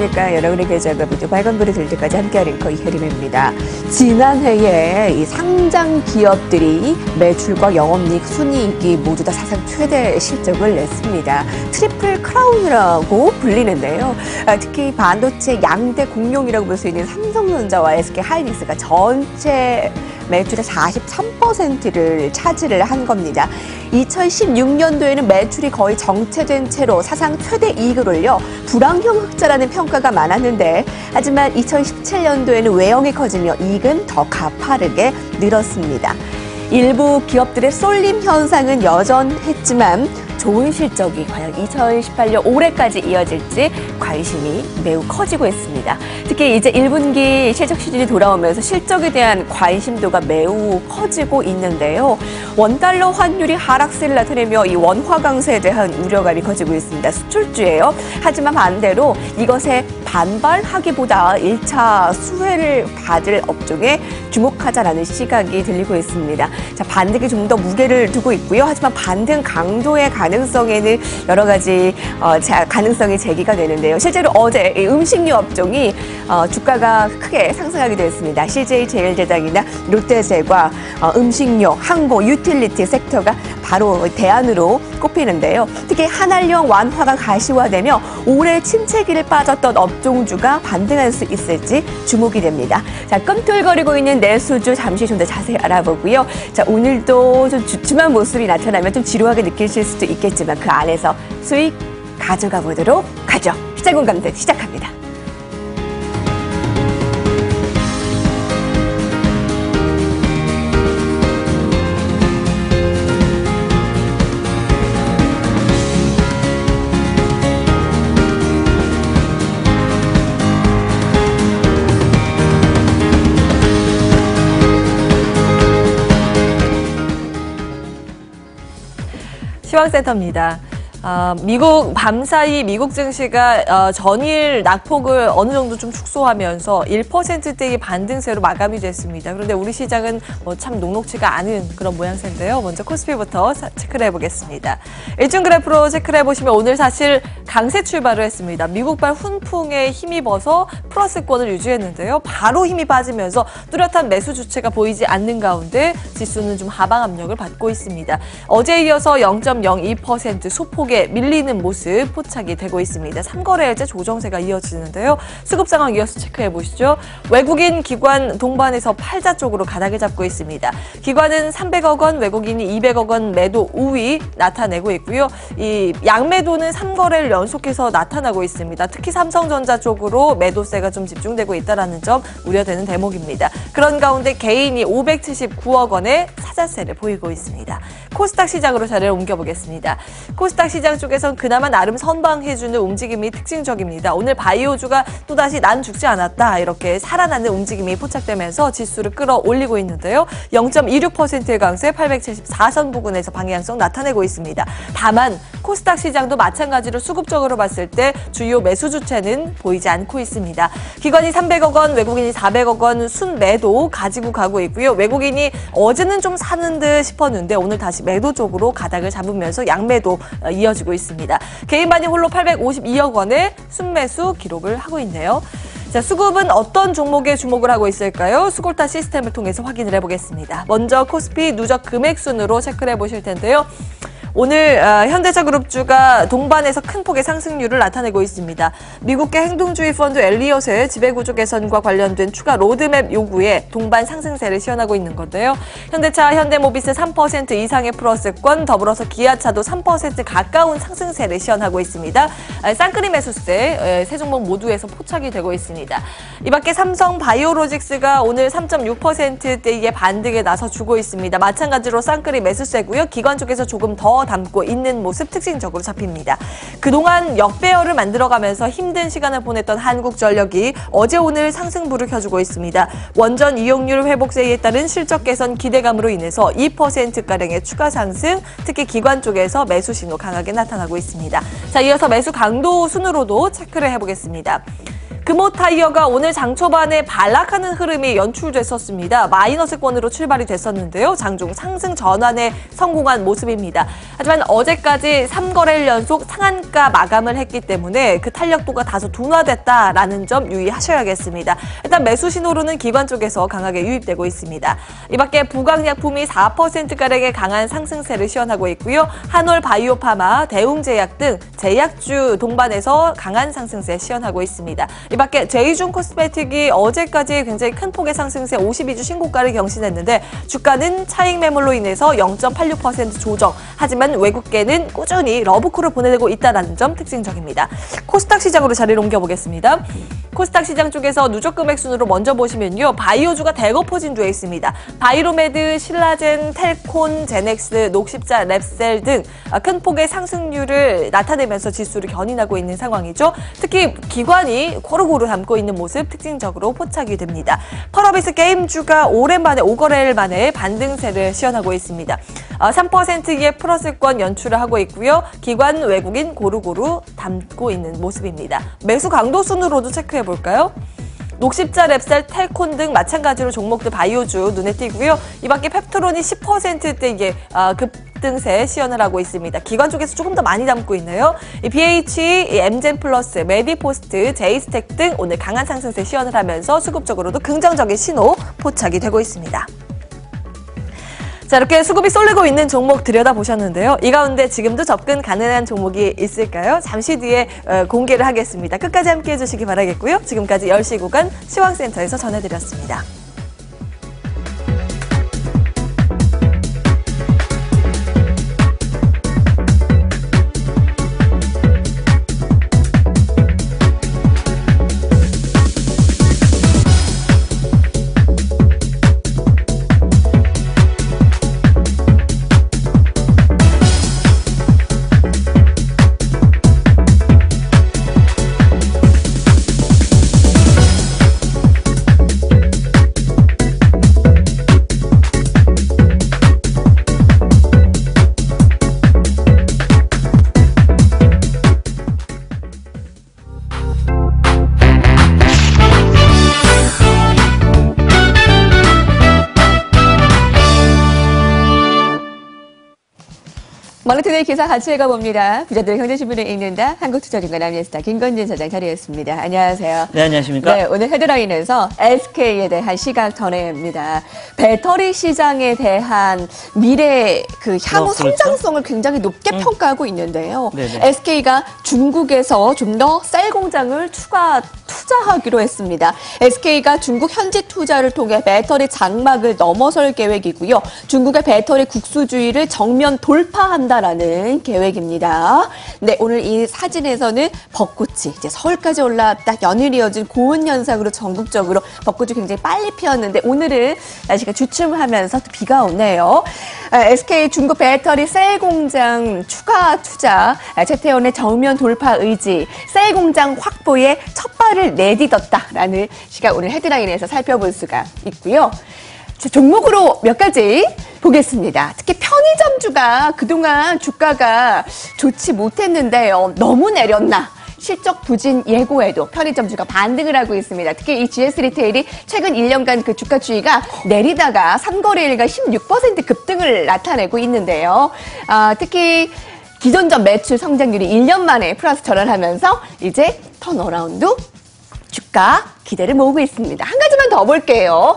안녕하십니까. 여러분의 계좌가 모두 빨간불이 될 때까지 함께할 앵커 이혜림입니다. 지난해에 이 상장 기업들이 매출과 영업이익, 순이익이 모두 다 사상 최대 실적을 냈습니다. 트리플 크라운이라고 불리는데요. 특히 반도체 양대 공룡이라고 볼 수 있는 삼성전자와 SK하이닉스가 전체 매출의 43%를 차지를 한 겁니다. 2016년도에는 매출이 거의 정체된 채로 사상 최대 이익을 올려 불황형 흑자라는 평가가 많았는데, 하지만 2017년도에는 외형이 커지며 이익은 더 가파르게 늘었습니다. 일부 기업들의 쏠림 현상은 여전했지만 좋은 실적이 과연 2018년 올해까지 이어질지 관심이 매우 커지고 있습니다. 특히 이제 1분기 실적 시즌이 돌아오면서 실적에 대한 관심도가 매우 커지고 있는데요. 원달러 환율이 하락세를 나타내며 이 원화 강세에 대한 우려감이 커지고 있습니다. 수출주예요. 하지만 반대로 이것에 반발하기보다 1차 수혜를 받을 업종에 주목하자라는 시각이 들리고 있습니다. 자, 반등이 좀 더 무게를 두고 있고요. 하지만 반등 강도의 가능성에는 여러 가지 가능성이 제기가 되는데요. 실제로 어제 음식료 업종이 주가가 크게 상승하기도 했습니다. CJ제일제당이나 롯데제과, 음식료, 항공, 유틸리티 섹터가 바로 대안으로 꼽히는데요. 특히 한알령 완화가 가시화되며 올해 침체기를 빠졌던 업종주가 반등할 수 있을지 주목이 됩니다. 자, 끔틀거리고 있는 내수주 잠시 좀 더 자세히 알아보고요. 자, 오늘도 좀 주춤한 모습이 나타나면 좀 지루하게 느끼실 수도 있겠지만 그 안에서 수익 가져가 보도록 하죠. 시장공감대 시작합니다. 시황센터입니다. 미국 밤사이 미국 증시가 전일 낙폭을 어느 정도 좀 축소하면서 1%대의 반등세로 마감이 됐습니다. 그런데 우리 시장은 참 녹록지가 않은 그런 모양새인데요. 먼저 코스피부터 체크를 해보겠습니다. 일중 그래프로 체크를 해보시면 오늘 사실 강세 출발을 했습니다. 미국발 훈풍에 힘입어서 플러스권을 유지했는데요. 바로 힘이 빠지면서 뚜렷한 매수 주체가 보이지 않는 가운데 지수는 좀 하방 압력을 받고 있습니다. 어제에 이어서 0.02% 소폭의 밀리는 모습 포착이 되고 있습니다. 3거래일째 조정세가 이어지는데요. 수급 상황 이어서 체크해 보시죠. 외국인 기관 동반에서 팔자 쪽으로 가닥을 잡고 있습니다. 기관은 300억 원, 외국인이 200억 원 매도 우위 나타내고 있고요. 이 양매도는 3거래일 연속해서 나타나고 있습니다. 특히 삼성전자 쪽으로 매도세가 좀 집중되고 있다는 점 우려되는 대목입니다. 그런 가운데 개인이 579억 원의 사자세를 보이고 있습니다. 코스닥 시장으로 자리를 옮겨보겠습니다. 코스닥 시장 쪽에선 그나마 나름 선방해주는 움직임이 특징적입니다. 오늘 바이오주가 또다시 난 죽지 않았다 이렇게 살아나는 움직임이 포착되면서 지수를 끌어올리고 있는데요. 0.26%의 강세 874선 부근에서 방향성 나타내고 있습니다. 다만 코스닥 시장도 마찬가지로 수급적으로 봤을 때 주요 매수 주체는 보이지 않고 있습니다. 기관이 300억 원, 외국인이 400억 원 순매도 가지고 가고 있고요. 외국인이 어제는 좀 사는 듯 싶었는데 오늘 다시 매도 쪽으로 가닥을 잡으면서 양매도 이어지고 있습니다. 개인반이 홀로 852억 원의 순매수 기록을 하고 있네요. 자, 수급은 어떤 종목에 주목을 하고 있을까요? 수골타 시스템을 통해서 확인을 해보겠습니다. 먼저 코스피 누적 금액 순으로 체크를 해보실 텐데요. 오늘 현대차그룹주가 동반에서 큰 폭의 상승률을 나타내고 있습니다. 미국계 행동주의 펀드 엘리엇의 지배구조 개선과 관련된 추가 로드맵 요구에 동반 상승세를 시현하고 있는 건데요. 현대차, 현대모비스 3% 이상의 플러스권, 더불어서 기아차도 3% 가까운 상승세를 시현하고 있습니다. 쌍끌이 매수세 세 종목 모두에서 포착이 되고 있습니다. 이 밖에 삼성 바이오로직스가 오늘 3.6%대의 반등에 나서주고 있습니다. 마찬가지로 쌍끌이 매수세고요. 기관 쪽에서 조금 더 담고 있는 모습 특징적으로 잡힙니다. 그동안 역배열을 만들어가면서 힘든 시간을 보냈던 한국전력이 어제 오늘 상승부를 켜주고 있습니다. 원전 이용률 회복세에 따른 실적 개선 기대감으로 인해서 2%가량의 추가 상승, 특히 기관 쪽에서 매수 신호 강하게 나타나고 있습니다. 자, 이어서 매수 강도 순으로도 체크를 해보겠습니다. 금호타이어가 오늘 장 초반에 반락하는 흐름이 연출됐었습니다. 마이너스권으로 출발이 됐었는데요. 장중 상승 전환에 성공한 모습입니다. 하지만 어제까지 3거래일 연속 상한가 마감을 했기 때문에 그 탄력도가 다소 둔화됐다라는 점 유의하셔야겠습니다. 일단 매수 신호로는 기관 쪽에서 강하게 유입되고 있습니다. 이 밖에 부강약품이 4%가량의 강한 상승세를 시현하고 있고요. 한올 바이오파마, 대웅제약 등 제약주 동반해서 강한 상승세 시현하고 있습니다. 이 밖에 제이준 코스메틱이 어제까지 굉장히 큰 폭의 상승세 52주 신고가를 경신했는데 주가는 차익 매물로 인해서 0.86% 조정. 하지만 외국계는 꾸준히 러브콜을 보내고 있다는 점 특징적입니다. 코스닥 시장으로 자리를 옮겨보겠습니다. 코스닥 시장 쪽에서 누적 금액 순으로 먼저 보시면요. 바이오주가 대거 포진되어 있습니다. 바이로메드, 신라젠, 텔콘, 제넥스, 녹십자, 랩셀 등 큰 폭의 상승률을 나타내면서 지수를 견인하고 있는 상황이죠. 특히 기관이 고루고루 담고 있는 모습 특징적으로 포착이 됩니다. 펄어비스 게임주가 오랜만에 5거래일 만에 반등세를 시현하고 있습니다. 3%의 플러스권 연출을 하고 있고요. 기관 외국인 고루고루 담고 있는 모습입니다. 매수 강도 순으로도 체크해 볼까요? 녹십자, 랩살, 텔콘 등 마찬가지로 종목들 바이오주 눈에 띄고요. 이 밖에 펩트론이 10%대의 급등세 시연을 하고 있습니다. 기관 쪽에서 조금 더 많이 담고 있네요. 이 BH, 엠젠 플러스, 메디포스트, 제이스텍 등 오늘 강한 상승세 시연을 하면서 수급적으로도 긍정적인 신호 포착이 되고 있습니다. 자, 이렇게 수급이 쏠리고 있는 종목 들여다보셨는데요. 이 가운데 지금도 접근 가능한 종목이 있을까요? 잠시 뒤에 공개를 하겠습니다. 끝까지 함께해 주시기 바라겠고요. 지금까지 10시 구간 시황센터에서 전해드렸습니다. 머니투데이 기사 같이 읽어봅니다. 부자들의 경제신문을 읽는다. 한국투자증권 남예스타 김건진 사장 자리했습니다. 안녕하세요. 네, 안녕하십니까. 네, 오늘 헤드라인에서 SK에 대한 시각 전해입니다. 배터리 시장에 대한 미래 향후 성장성을 굉장히 높게 평가하고 있는데요. 네네. SK가 중국에서 좀 더 셀 공장을 추가 투자하기로 했습니다. SK가 중국 현지 투자를 통해 배터리 장막을 넘어설 계획이고요. 중국의 배터리 국수주의를 정면 돌파한다라는 계획입니다. 네, 오늘 이 사진에서는 벚꽃이 이제 서울까지 올라왔다. 연일 이어진 고온 현상으로 전국적으로 벚꽃이 굉장히 빨리 피었는데 오늘은 날씨가 주춤하면서 또 비가 오네요. SK 중국 배터리 셀 공장 추가 투자, 최태원의 정면 돌파 의지, 셀 공장 확보에 첫 발을 내딛었다라는 시각 오늘 헤드라인에서 살펴볼 수가 있고요. 종목으로 몇 가지 보겠습니다. 특히 편의점주가 그동안 주가가 좋지 못했는데요. 너무 내렸나? 실적 부진 예고에도 편의점주가 반등을 하고 있습니다. 특히 이 GS 리테일이 최근 1년간 그 주가 추이가 내리다가 3거래일간 16% 급등을 나타내고 있는데요. 특히 기존점 매출 성장률이 1년 만에 플러스 전환하면서 이제 턴어라운드 주가 기대를 모으고 있습니다. 한 가지만 더 볼게요.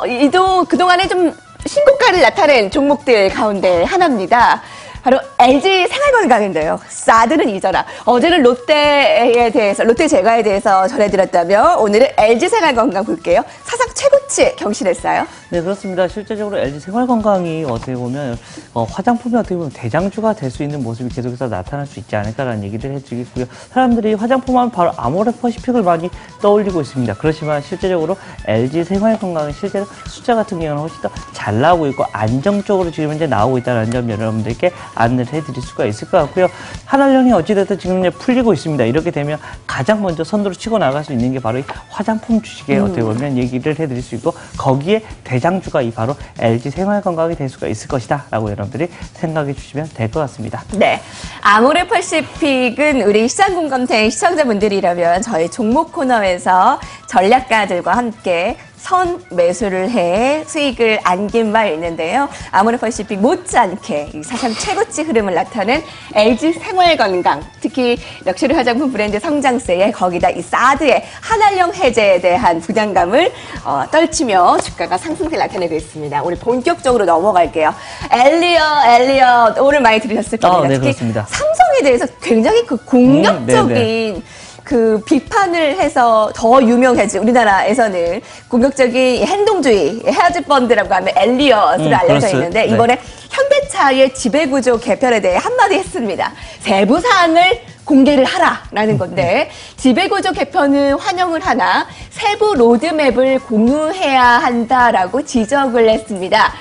이도 그동안에 좀 신고가를 나타낸 종목들 가운데 하나입니다. 바로 LG 생활건강인데요. 사드는 잊어라. 어제는 롯데에 대해서, 롯데제과에 대해서 전해드렸다면 오늘은 LG 생활건강 볼게요. 사상 최고치 경신했어요. 네, 그렇습니다. 실제적으로 LG 생활건강이 어떻게 보면 화장품이 어떻게 보면 대장주가 될 수 있는 모습이 계속해서 나타날 수 있지 않을까라는 얘기를 해주겠고요. 사람들이 화장품 하면 바로 아모레퍼시픽을 많이 떠올리고 있습니다. 그렇지만 실제적으로 LG 생활건강은 실제로 숫자 같은 경우는 훨씬 더 잘 나오고 있고 안정적으로 지금 현재 나오고 있다는 점 여러분들께 안내를 해드릴 수가 있을 것 같고요. 한알령이 어찌됐든 지금 이제 풀리고 있습니다. 이렇게 되면 가장 먼저 선두로 치고 나갈 수 있는 게 바로 이 화장품 주식에 어떻게 보면 얘기를 해드릴 수 있고 거기에 대장주가 이 바로 LG 생활건강이 될 수가 있을 것이다 라고 여러분들이 생각해 주시면 될 것 같습니다. 네. 아모레퍼시픽은 우리 시장공감대 시청자분들이라면 저희 종목 코너에서 전략가들과 함께 선 매수를 해 수익을 안긴 바 있는데요. 아모레퍼시픽 못지않게 이 사상 최고치 흐름을 나타낸 LG 생활건강, 특히 럭셔리 화장품 브랜드 성장세에 거기다 이 사드의 한알령 해제에 대한 부담감을 떨치며 주가가 상승세를 나타내고 있습니다. 우리 본격적으로 넘어갈게요. 엘리엇 오늘 많이 들으셨을 겁니다. 네, 특히 그렇습니다. 삼성에 대해서 굉장히 그 공격적인 그 비판을 해서 더 유명해진 우리나라에서는 공격적인 행동주의 헤어즈 펀드라고 하면 엘리엇으로 알려져 있는데 이번에 현대차의 지배구조 개편에 대해 한마디 했습니다. 세부 사항을 공개를 하라라는 건데 지배구조 개편은 환영을 하나 세부 로드맵을 공유해야 한다라고 지적을 했습니다.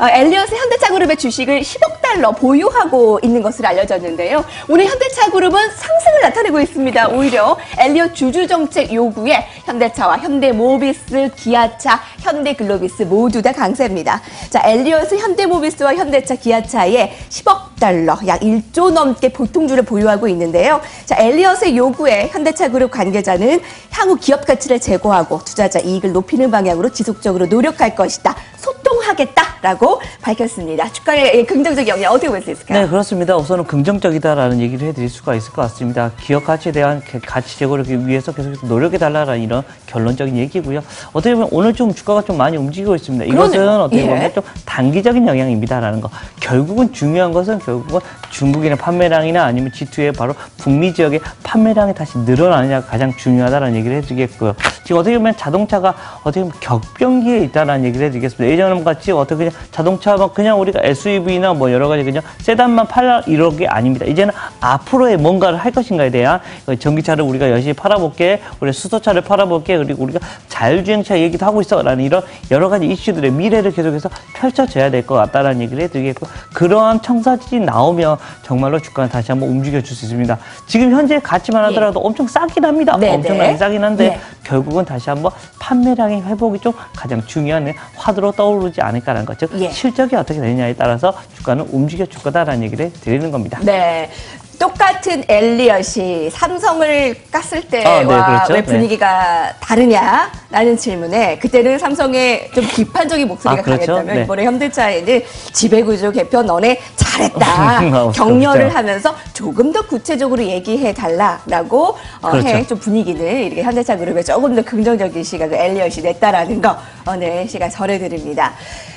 엘리엇의 현대차그룹의 주식을 10억 달러 보유하고 있는 것으로 알려졌는데요. 오늘 현대차그룹은 상승을 나타내고 있습니다. 오히려 엘리엇 주주정책 요구에 현대차와 현대모비스, 기아차, 현대글로비스 모두 다 강세입니다. 자, 엘리엇은 현대모비스와 현대차, 기아차에 10억 달러, 약 1조 넘게 보통주를 보유하고 있는데요. 자, 엘리엇의 요구에 현대차그룹 관계자는 향후 기업 가치를 제고하고 투자자 이익을 높이는 방향으로 지속적으로 노력할 것이다. 소통하겠다라고 밝혔습니다. 주가의 긍정적 영향 어떻게 볼 수 있을까요? 네, 그렇습니다. 우선은 긍정적이다라는 얘기를 해드릴 수가 있을 것 같습니다. 기업 가치에 대한 가치 제고를 위해서 계속 노력해달라는 이런 결론적인 얘기고요. 어떻게 보면 오늘 좀 주가가 좀 많이 움직이고 있습니다. 이것은 그러네요. 어떻게 보면 좀 단기적인 영향입니다라는 거. 결국은 중요한 것은 결국은 중국인의 판매량이나 아니면 G2의 바로 북미 지역의 판매량이 다시 늘어나느냐가 가장 중요하다는 얘기를 해드리겠고요. 지금 어떻게 보면 자동차가 어떻게 보면 격변기에 있다는 얘기를 해드리겠습니다. 예전과 같이 어떻게 그냥 자동차만 그냥 우리가 SUV나 뭐 여러 가지 그냥 세단만 팔라 이런 게 아닙니다. 이제는 앞으로의 뭔가를 할 것인가에 대한 전기차를 우리가 열심히 팔아볼게, 우리 수소차를 팔아볼게, 그리고 우리가 자율주행차 얘기도 하고 있어라는 이런 여러 가지 이슈들의 미래를 계속해서 펼쳐져야 될 것 같다라는 얘기를 해드리겠고 그러한 청사진이 나오면 정말로 주가는 다시 한번 움직여줄 수 있습니다. 지금 현재 가치만 하더라도 엄청 싸긴 합니다. 엄청나게 싸긴 한데 결국은 다시 한번 판매량의 회복이 좀 가장 중요한 화두로 떠오르지 않을까라는 것. 즉 실적이 어떻게 되느냐에 따라서 주가는 움직여줄 거다라는 얘기를 드리는 겁니다. 네. 똑같은 엘리엇이 삼성을 깠을 때와 그렇죠. 왜 분위기가 다르냐라는 질문에 그때는 삼성의 좀 비판적인 목소리가 그렇죠. 강했다면 이번에 현대차에는 지배구조 개편 너네 잘했다 격려를 그렇죠. 하면서 조금 더 구체적으로 얘기해 달라라고 해 좀 분위기를 이렇게 현대차 그룹에 조금 더 긍정적인 시각을 엘리엇이 냈다라는 거 오늘 시간 전해드립니다.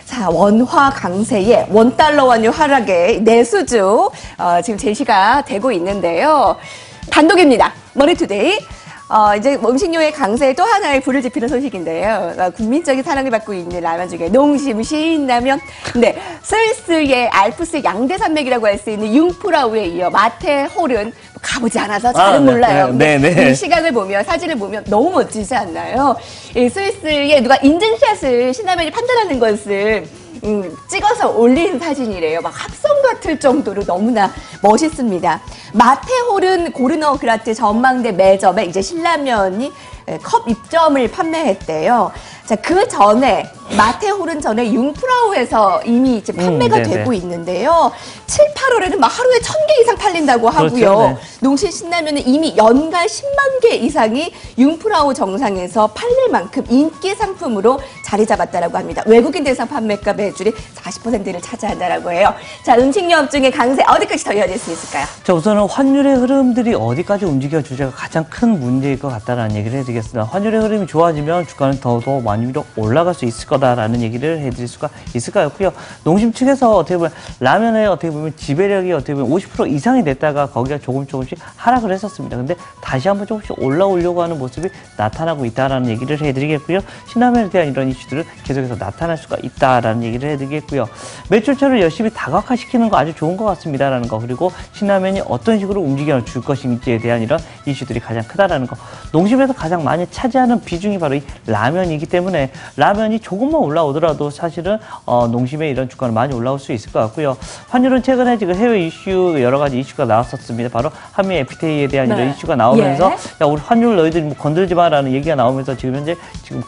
자, 원화 강세에 원달러 환율 하락에 내수주 지금 제시가 되고 있는데요. 단독입니다. 머니투데이. 이제 음식료의 강세에 또 하나의 불을 지피는 소식인데요. 국민적인 사랑을 받고 있는 라면 중에 농심, 신라면. 네, 스위스의 알프스 양대 산맥이라고 할 수 있는 융프라우에 이어 마테홀은 가보지 않아서 잘은 몰라요. 이 시각을 보면 사진을 보면 너무 멋지지 않나요? 이 스위스에 누가 인증샷을 신라면이 판단하는 것을 찍어서 올린 사진이래요. 막 합성 같을 정도로 너무나 멋있습니다. 마테홀은 고르너 그라트 전망대 매점에 이제 신라면이 컵 입점을 판매했대요. 자, 그 전에 마테홀은 전에 융프라우에서 이미 이제 판매가 되고 있는데요. 7, 8월에는 막 하루에 1000개 이상 팔린다고 하고요. 그렇죠, 농심 신라면은 이미 연간 10만 개 이상이 융프라우 정상에서 팔릴 만큼 인기 상품으로 자리 잡았다라고 합니다. 외국인 대상 판매가 매출이 40%를 차지한다라고 해요. 자, 음식료업 중에 강세 어디까지 더 이어질 수 있을까요? 자, 우선은 환율의 흐름들이 어디까지 움직여주자가 가장 큰 문제일 것 같다는 얘기를 해드리겠습니다. 환율의 흐름이 좋아지면 주가는 더 많이 위로 올라갈 수 있을 거다라는 얘기를 해드릴 수가 있을 것 같고요. 농심 측에서 어떻게 보면 라면의 어떻게 보면 지배력이 어떻게 보면 50% 이상이 됐다가 거기가 조금씩 하락을 했었습니다. 근데 다시 한번 조금씩 올라오려고 하는 모습이 나타나고 있다라는 얘기를 해드리겠고요. 신라면에 대한 이런 이슈들을 계속해서 나타날 수가 있다라는 얘기를 해드리겠고요. 매출처를 열심히 다각화시키는 거 아주 좋은 것 같습니다라는 거, 그리고 신라면이 어떤 식으로 움직여 줄 것인지에 대한 이런 이슈들이 가장 크다라는 거. 농심에서 가장 많이 차지하는 비중이 바로 이 라면이기 때문에 라면이 조금만 올라오더라도 사실은 농심의 이런 주가는 많이 올라올 수 있을 것 같고요. 환율은 최근에 지금 해외 이슈 여러 가지 이슈가 나왔었습니다. 바로 한미 FTA에 대한 이런 이슈가 나오면서 야, 우리 환율 너희들 뭐 건들지 마라는 얘기가 나오면서 지금 현재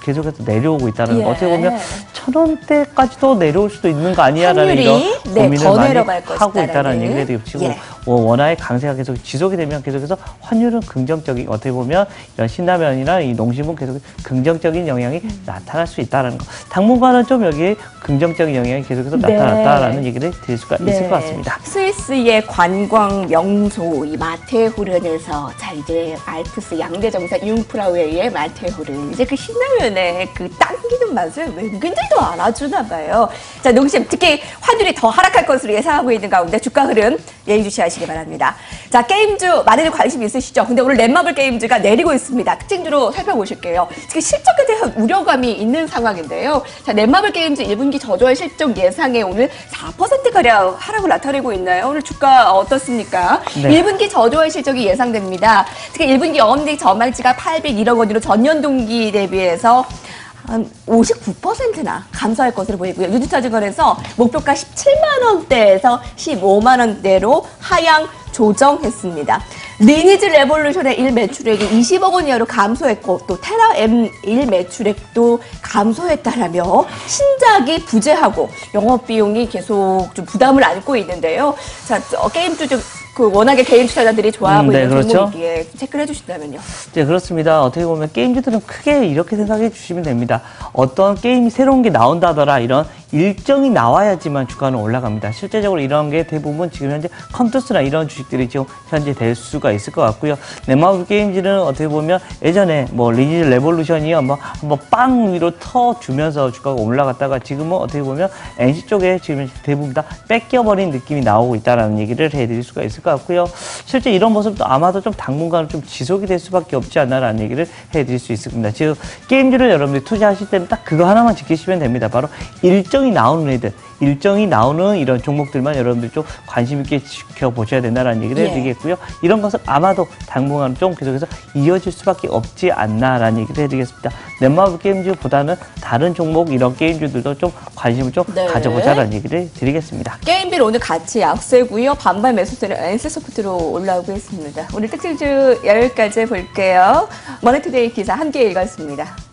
계속해서 내려오고 있다는 거. 어떻게 보면 1,000원대까지도 내려올 수도 있는 거 아니야라는 이런 고민을 더 많이 내려갈 하고 있다는 얘기를 해드리고 지금 원화의 강세가 계속 지속이 되면 계속해서 환율은 긍정적인, 어떻게 보면 이런 신라면이나 이 농심은 계속 긍정적인 영향이 나타날 수 있다는 거. 당분간은 좀 여기에 긍정적인 영향이 계속해서 나타났다라는 얘기를 드릴 수가 있을 것 같습니다. 스위스의 관광 명소 이 마테호른에서 자 이제 알프스 양대 정상 융프라우의 마테호른 이제 그 신라면의 그 당기는 맛을 외국인들도 알아주나 봐요. 자, 농심 특히 환율이 더 하락할 것으로 예상하고 있는 가운데 주가 흐름 예의주시하시기 바랍니다. 자, 게임주 많이들 관심 있으시죠? 근데 오늘 넷마블 게임즈가 내리고 있습니다. 특징주로 살펴보실게요. 특히 실적에 대한 우려감이 있는 상황인데요. 자, 넷마블 게임즈 1분기 저조한 실적 예상에 오늘 4%가량 하락을 나타내고 있나요? 오늘 주가 어떻습니까? 네. 1분기 저조한 실적이 예상됩니다. 특히 1분기 영업이익 전망치가 801억 원으로 전년 동기 대비해서 한 59%나 감소할 것으로 보이고요. 유주차증권에서 목표가 17만 원대에서 15만 원대로 하향 조정했습니다. 리니지 레볼루션의 1매출액이 20억 원 이하로 감소했고 또 테라 M 1매출액도 감소했다라며 신작이 부재하고 영업비용이 계속 좀 부담을 안고 있는데요. 자, 게임주 좀 워낙에 개인 투자자들이 좋아하고 있는 그렇죠. 종목이기에 체크를 해주신다면요. 네, 그렇습니다. 어떻게 보면 게임주들은 크게 이렇게 생각해 주시면 됩니다. 어떤 게임이 새로운 게 나온다더라 이런 일정이 나와야지만 주가는 올라갑니다. 실제적으로 이런 게 대부분 지금 현재 컴투스나 이런 주식들이 지금 현재 될 수가 있을 것 같고요. 넷마블 게임즈는 어떻게 보면 예전에 뭐 리니지 레볼루션이요, 뭐 한번 빵 위로 터주면서 주가가 올라갔다가 지금은 어떻게 보면 NC 쪽에 지금 대부분 다 뺏겨버린 느낌이 나오고 있다라는 얘기를 해드릴 수가 있을 것 같고요. 실제 이런 모습도 아마도 좀 당분간은 좀 지속이 될 수밖에 없지 않나라는 얘기를 해드릴 수 있습니다. 즉 게임주를 여러분들이 투자하실 때는 딱 그거 하나만 지키시면 됩니다. 바로 일정이 나오는 애들, 일정이 나오는 이런 종목들만 여러분들이 좀 관심 있게 지켜보셔야 된다는 얘기를 해드리겠고요. 이런 것은 아마도 당분간 좀 계속해서 이어질 수밖에 없지 않나라는 얘기를 해드리겠습니다. 넷마블 게임즈보다는 다른 종목 이런 게임주들도 좀 관심을 좀 가져보자라는 얘기를 드리겠습니다. 게임빌 오늘 같이 약세고요. 반발 매수세는 NC소프트로 올라오고 있습니다. 오늘 특징주 여기까지 볼게요. 머니투데이 기사 함께 읽었습니다.